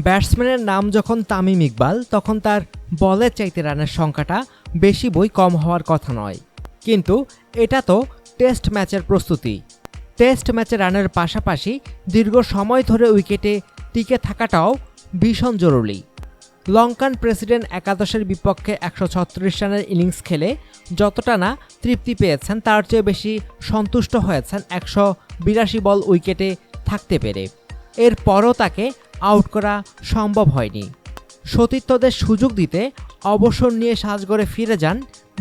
ব্যাটসম্যানের নাম যখন তামিম ইকবাল, তখন তার বলের চাইতে রানের সংখ্যাটা বেশি বই কম হওয়ার কথা নয়। কিন্তু এটা তো টেস্ট ম্যাচের প্রস্তুতি। টেস্ট ম্যাচে রানের পাশাপাশি দীর্ঘ সময় ধরে উইকেটে টিকে থাকাটাও ভীষণ জরুরি। লঙ্কান প্রেসিডেন্ট একাদশের বিপক্ষে 136 রানের ইনিংস খেলে যতটা না তৃপ্তি পেয়েছেন, তার চেয়ে বেশি সন্তুষ্ট হয়েছেন 182 বল উইকেটে থাকতে পেরে। এরপরও তাকে আউট করা সম্ভব হয়নি। সতীর্থদের সুযোগ দিতে অবসর নিয়ে সাজঘরে ফিরে যান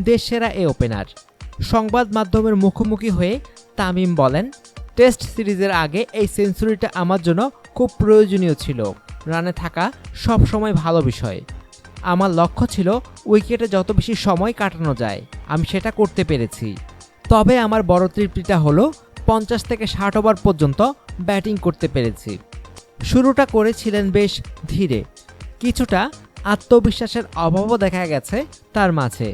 দেশসেরা এ ওপেনার। সংবাদ মাধ্যমের মুখোমুখি হয়ে তামিম বলেন, টেস্ট সিরিজের আগে এই সেঞ্চুরিটা আমার জন্য খুব প্রয়োজনীয় ছিল। রানে থাকা সব সময় ভালো বিষয়। আমার লক্ষ্য ছিল উইকেটে যত বেশি সময় কাটানো যায়, আমি সেটা করতে পেরেছি। তবে আমার বড় তৃপ্তিটা হলো 50 থেকে 60 ওভার পর্যন্ত ব্যাটিং করতে পেরেছি। শুরুটা করেছিলেন বেশ ধীরে, কিছুটা আত্মবিশ্বাসের অভাবও দেখা গেছে তার মাঝে।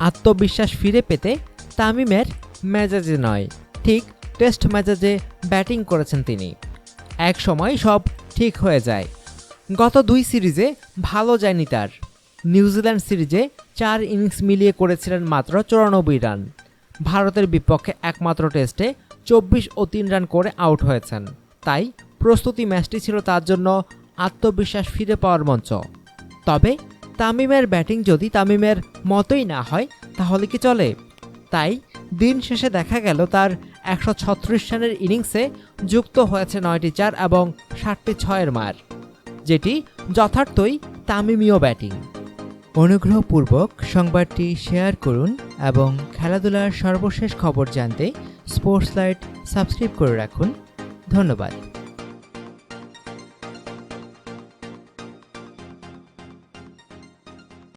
আত্মবিশ্বাস ফিরে পেতে তামিমের মেজাজে নয়, ঠিক টেস্ট মেজাজে ব্যাটিং করেছেন তিনি। এক সময় সব ঠিক হয়ে যায়। গত 2 সিরিজে ভালো যায়নি তার। নিউজিল্যান্ড সিরিজে 4 ইনিংস মিলিয়ে করেছিলেন মাত্র 94 রান। ভারতের বিপক্ষে একমাত্র টেস্টে 24 ও 3 রান করে আউট হয়েছেন। তাই প্রস্তুতি ম্যাচটি ছিল তার জন্য আত্মবিশ্বাস ফিরে পাওয়ার মঞ্চ। তবে তামিমের ব্যাটিং যদি তামিমের মতোই না হয় তাহলে কি চলে? তাই দিন শেষে দেখা গেল তার 136 রানের ইনিংসে যুক্ত হয়েছে 9টি 4 এবং 7টি 6-এর মার, যেটি যথার্থই তামিমীয় ব্যাটিং। অনুগ্রহপূর্বক সংবাদটি শেয়ার করুন এবং খেলাধুলার সর্বশেষ খবর জানতে স্পোর্টস লাইট সাবস্ক্রাইব করে রাখুন। ধন্যবাদ।